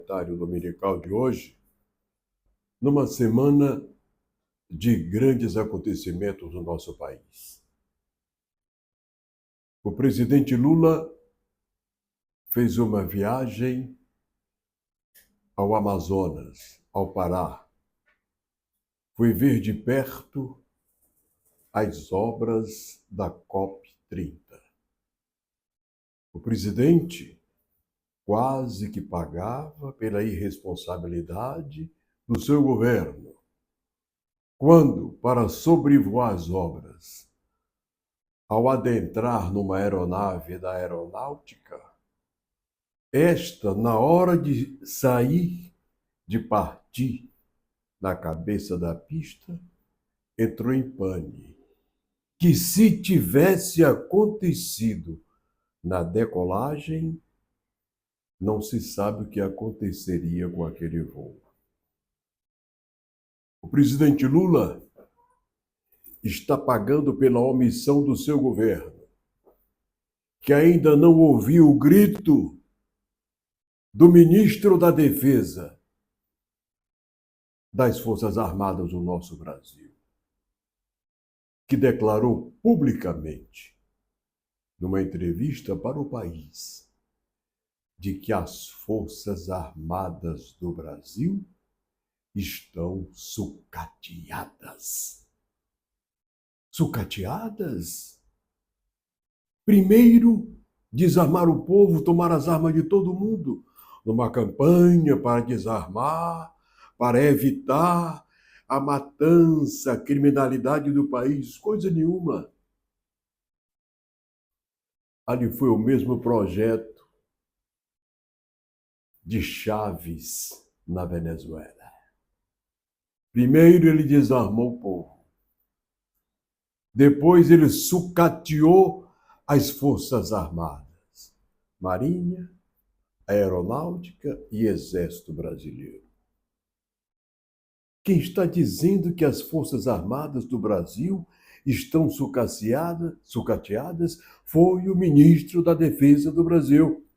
Comentário dominical de hoje, numa semana de grandes acontecimentos no nosso país. O presidente Lula fez uma viagem ao Amazonas, ao Pará. Foi ver de perto as obras da COP30. O presidente quase que pagava pela irresponsabilidade do seu governo, quando, para sobrevoar as obras, ao adentrar numa aeronave da aeronáutica, esta, na hora de sair, de partir na cabeça da pista, entrou em pane. Que se tivesse acontecido na decolagem, não se sabe o que aconteceria com aquele voo. O presidente Lula está pagando pela omissão do seu governo, que ainda não ouviu o grito do ministro da Defesa das Forças Armadas do nosso Brasil, que declarou publicamente, numa entrevista para o país, de que as Forças Armadas do Brasil estão sucateadas. Sucateadas? Primeiro, desarmar o povo, tomar as armas de todo mundo, numa campanha para desarmar, para evitar a matança, a criminalidade do país, coisa nenhuma. Ali foi o mesmo projeto de Chávez na Venezuela. Primeiro ele desarmou o povo. Depois ele sucateou as Forças Armadas, Marinha, Aeronáutica e Exército Brasileiro. Quem está dizendo que as Forças Armadas do Brasil estão sucateadas foi o ministro da Defesa do Brasil.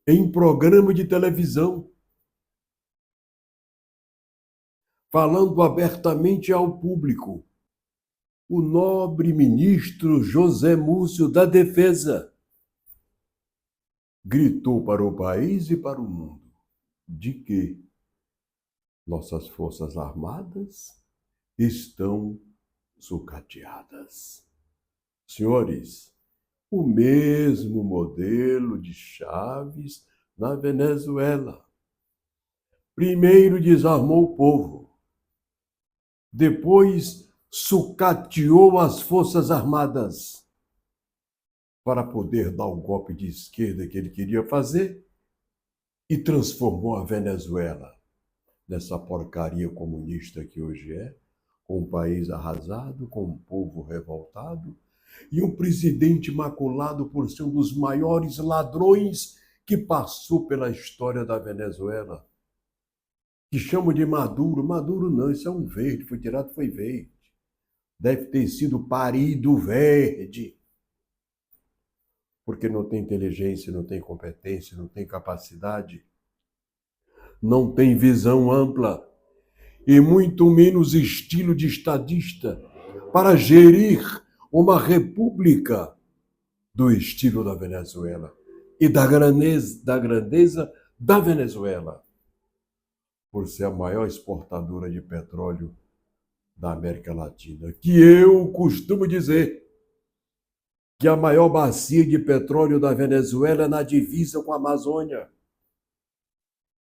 Em programa de televisão, falando abertamente ao público, o nobre ministro José Múcio da Defesa gritou para o país e para o mundo de que nossas Forças Armadas estão sucateadas. Senhores, o mesmo modelo de Chávez na Venezuela. Primeiro desarmou o povo, depois sucateou as Forças Armadas para poder dar o golpe de esquerda que ele queria fazer e transformou a Venezuela nessa porcaria comunista que hoje é, com um país arrasado, com um povo revoltado e um presidente maculado por ser um dos maiores ladrões que passou pela história da Venezuela, que chamam de Maduro. Maduro não, isso é um verde, foi tirado, foi verde. Deve ter sido parido verde, porque não tem inteligência, não tem competência, não tem capacidade, não tem visão ampla e muito menos estilo de estadista para gerir uma república do estilo da Venezuela e da grandeza da Venezuela, por ser a maior exportadora de petróleo da América Latina, que eu costumo dizer que a maior bacia de petróleo da Venezuela é na divisa com a Amazônia.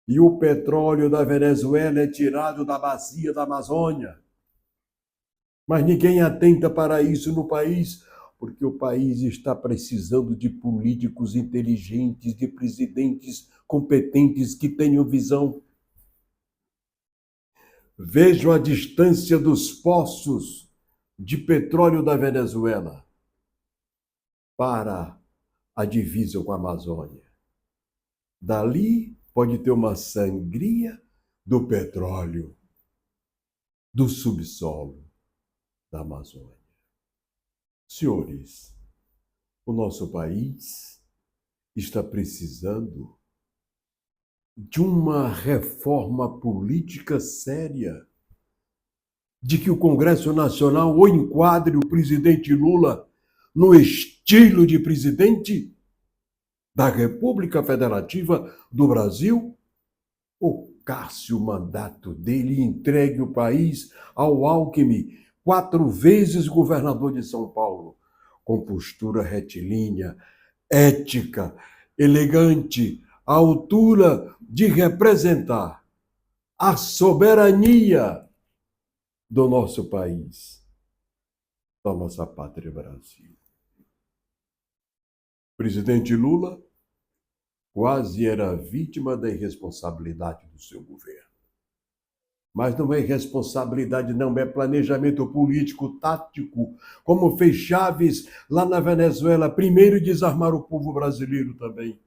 E o petróleo da Venezuela é tirado da bacia da Amazônia. Mas ninguém atenta para isso no país, porque o país está precisando de políticos inteligentes, de presidentes competentes que tenham visão. Vejo a distância dos poços de petróleo da Venezuela para a divisa com a Amazônia. Dali pode ter uma sangria do petróleo, do subsolo da Amazônia. Senhores, o nosso país está precisando de uma reforma política séria, de que o Congresso Nacional ou enquadre o presidente Lula no estilo de presidente da República Federativa do Brasil, ou casse o mandato dele e entregue o país ao Alckmin, 4 vezes governador de São Paulo, com postura retilínea, ética, elegante, à altura de representar a soberania do nosso país, da nossa pátria Brasil. O presidente Lula quase era vítima da irresponsabilidade do seu governo. Mas não é irresponsabilidade, não, é planejamento político tático, como fez Chaves lá na Venezuela, primeiro desarmar o povo brasileiro também.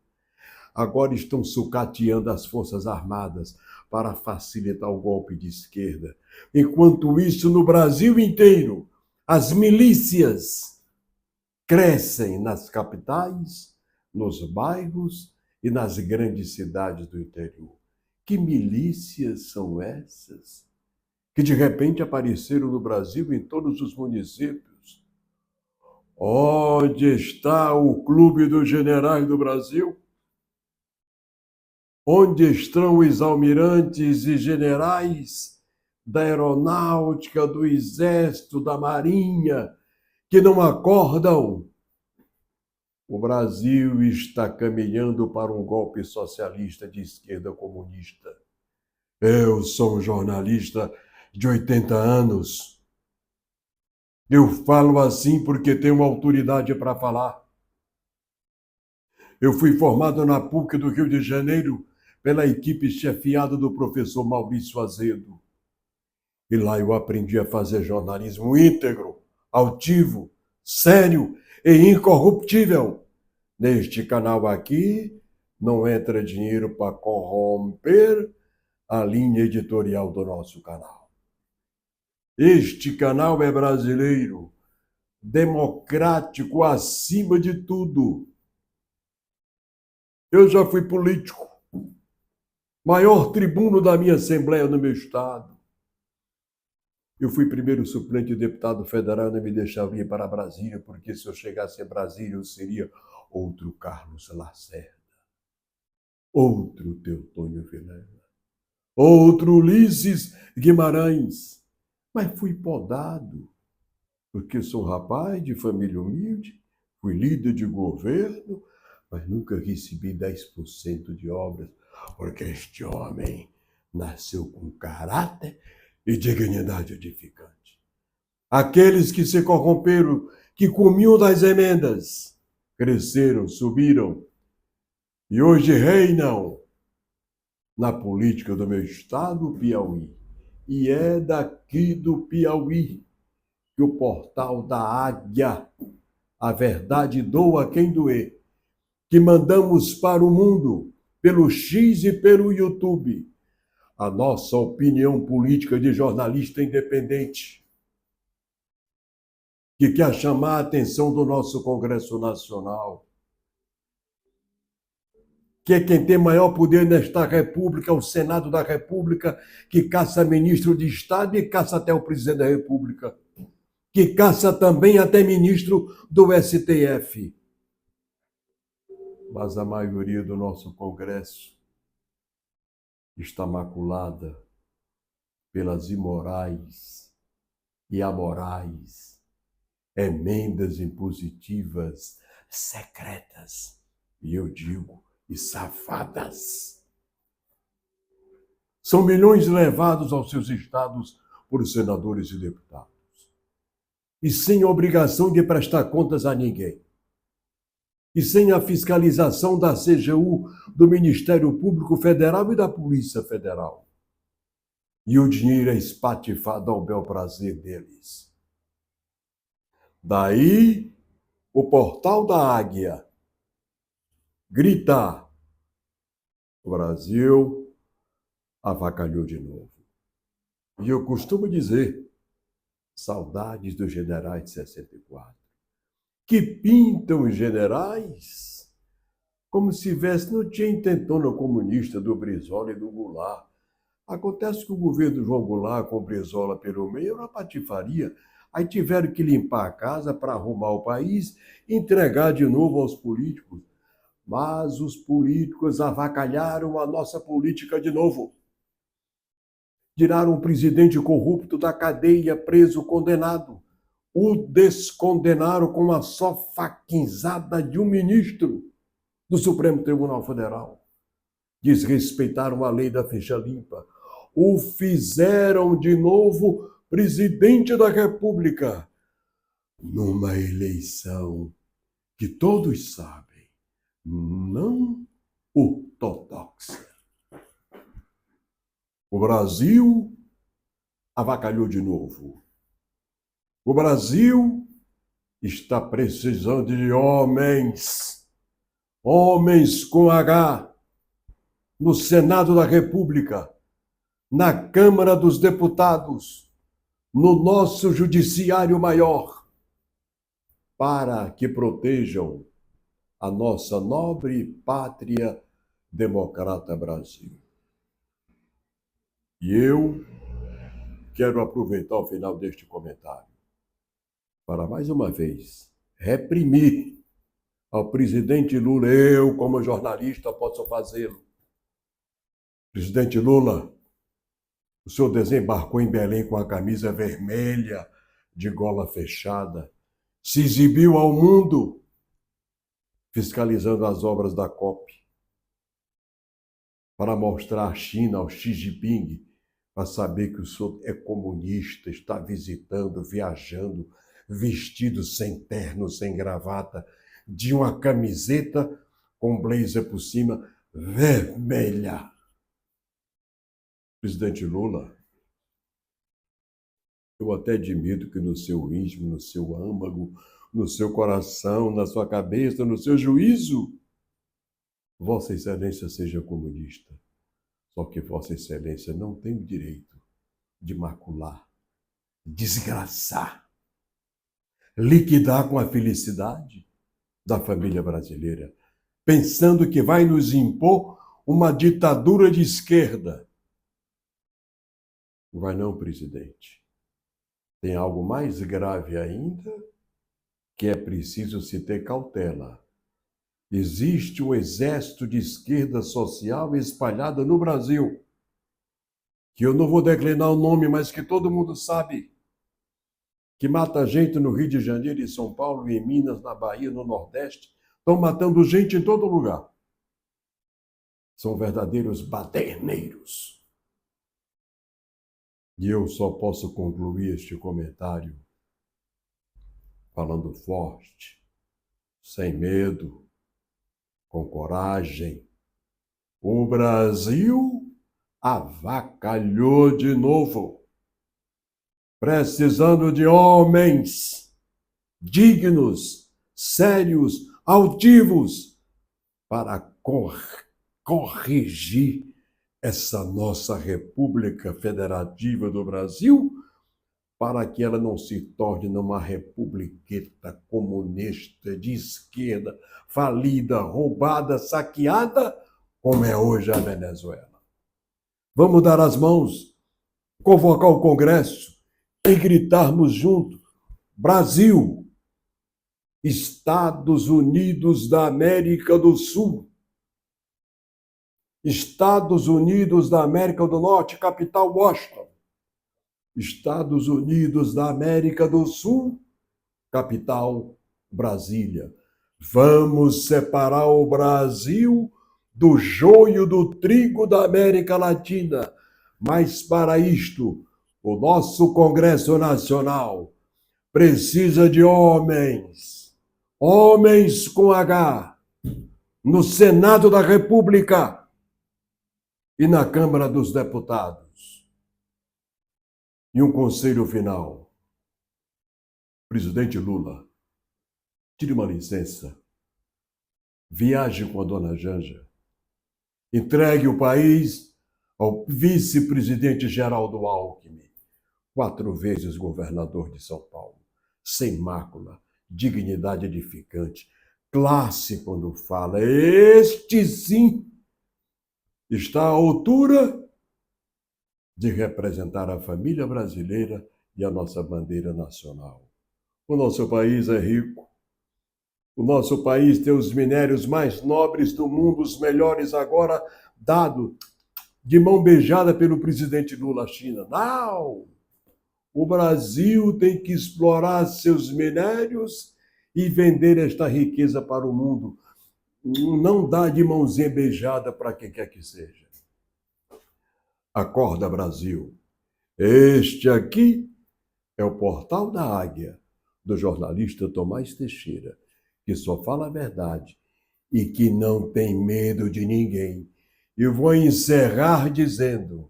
Agora estão sucateando as Forças Armadas para facilitar o golpe de esquerda. Enquanto isso, no Brasil inteiro, as milícias crescem nas capitais, nos bairros e nas grandes cidades do interior. Que milícias são essas que de repente apareceram no Brasil em todos os municípios? Onde está o Clube dos Generais do Brasil? Onde estão os almirantes e generais da aeronáutica, do exército, da marinha, que não acordam? O Brasil está caminhando para um golpe socialista de esquerda comunista. Eu sou um jornalista de 80 anos. Eu falo assim porque tenho autoridade para falar. Eu fui formado na PUC do Rio de Janeiro pela equipe chefiada do professor Maurício Azedo. E lá eu aprendi a fazer jornalismo íntegro, altivo, sério e incorruptível. Neste canal aqui, não entra dinheiro para corromper a linha editorial do nosso canal. Este canal é brasileiro, democrático acima de tudo. Eu já fui político, maior tribuno da minha Assembleia no meu estado. Eu fui primeiro suplente de deputado federal, não me deixava ir para Brasília, porque se eu chegasse em Brasília eu seria outro Carlos Lacerda, outro Teotônio Vilela, outro Ulisses Guimarães. Mas fui podado, porque sou um rapaz de família humilde, fui líder de governo, mas nunca recebi 10% de obras, porque este homem nasceu com caráter e dignidade edificante. Aqueles que se corromperam, que comiam das emendas, cresceram, subiram e hoje reinam na política do meu estado, o Piauí. E é daqui do Piauí que o portal da Águia, a verdade doa quem doer, que mandamos para o mundo, pelo X e pelo YouTube, a nossa opinião política de jornalista independente, que quer chamar a atenção do nosso Congresso Nacional, que é quem tem maior poder nesta República, o Senado da República, que caça ministro de Estado e caça até o presidente da República, que caça também até ministro do STF. Mas a maioria do nosso Congresso está maculada pelas imorais e amorais emendas impositivas secretas, e eu digo, e safadas. São milhões levados aos seus estados por senadores e deputados, e sem obrigação de prestar contas a ninguém, e sem a fiscalização da CGU, do Ministério Público Federal e da Polícia Federal. E o dinheiro é espatifado ao bel prazer deles. Daí, o portal da Águia grita: o Brasil avacalhou de novo. E eu costumo dizer, saudades dos generais de 64, que pintam os generais como se tivesse, não tinha intentona comunista do Brizola e do Goulart. Acontece que o governo do João Goulart com o Brizola pelo meio era uma patifaria. Aí tiveram que limpar a casa para arrumar o país e entregar de novo aos políticos. Mas os políticos avacalharam a nossa política de novo. Tiraram um presidente corrupto da cadeia, preso, condenado. O descondenaram com uma só faquinzada de um ministro do Supremo Tribunal Federal. Desrespeitaram a lei da ficha limpa. O fizeram de novo presidente da República numa eleição que todos sabem, não ortodoxa. O Brasil avacalhou de novo. O Brasil está precisando de homens, homens com H, no Senado da República, na Câmara dos Deputados, no nosso Judiciário Maior, para que protejam a nossa nobre pátria democrata Brasil. E eu quero aproveitar o final deste comentário para, mais uma vez, reprimir ao presidente Lula. Eu, como jornalista, posso fazê-lo. Presidente Lula, o senhor desembarcou em Belém com a camisa vermelha, de gola fechada, se exibiu ao mundo, fiscalizando as obras da COP, para mostrar à China, ao Xi Jinping, para saber que o senhor é comunista, está visitando, viajando, vestido sem terno, sem gravata, de uma camiseta com blazer por cima, vermelha. Presidente Lula, eu até admito que no seu íntimo, no seu âmago, no seu coração, na sua cabeça, no seu juízo, Vossa Excelência seja comunista. Só que Vossa Excelência não tem o direito de macular, desgraçar, liquidar com a felicidade da família brasileira, pensando que vai nos impor uma ditadura de esquerda. Não vai não, presidente. Tem algo mais grave ainda, que é preciso se ter cautela. Existe um exército de esquerda social espalhada no Brasil, que eu não vou declinar o nome, mas que todo mundo sabe, que mata gente no Rio de Janeiro, em São Paulo, em Minas, na Bahia, no Nordeste. Estão matando gente em todo lugar. São verdadeiros baderneiros. E eu só posso concluir este comentário falando forte, sem medo, com coragem. O Brasil avacalhou de novo, precisando de homens dignos, sérios, altivos, para corrigir essa nossa República Federativa do Brasil, para que ela não se torne numa republiqueta comunista de esquerda, falida, roubada, saqueada, como é hoje a Venezuela. Vamos dar as mãos, convocar o Congresso e gritarmos juntos: Brasil, Estados Unidos da América do Sul, Estados Unidos da América do Norte, capital Washington. Estados Unidos da América do Sul, capital Brasília. Vamos separar o Brasil do joio do trigo da América Latina. Mas para isto, o nosso Congresso Nacional precisa de homens, homens com H, no Senado da República e na Câmara dos Deputados. E um conselho final. Presidente Lula, tire uma licença, viaje com a dona Janja, entregue o país ao vice-presidente Geraldo Alckmin, 4 vezes governador de São Paulo, sem mácula, dignidade edificante, classe quando fala. Este sim está à altura de representar a família brasileira e a nossa bandeira nacional. O nosso país é rico. O nosso país tem os minérios mais nobres do mundo, os melhores agora, dado de mão beijada pelo presidente Lula à China. Não! O Brasil tem que explorar seus minérios e vender esta riqueza para o mundo. Não dá de mãozinha beijada para quem quer que seja. Acorda, Brasil. Este aqui é o Portal da Águia, do jornalista Tomás Teixeira, que só fala a verdade e que não tem medo de ninguém. E vou encerrar dizendo: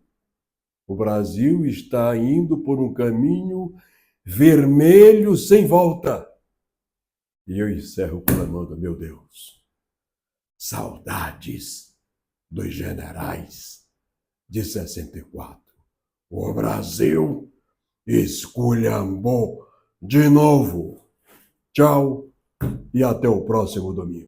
o Brasil está indo por um caminho vermelho sem volta. E eu encerro clamando, meu Deus, saudades dos generais de 64. O Brasil esculhambou de novo. Tchau e até o próximo domingo.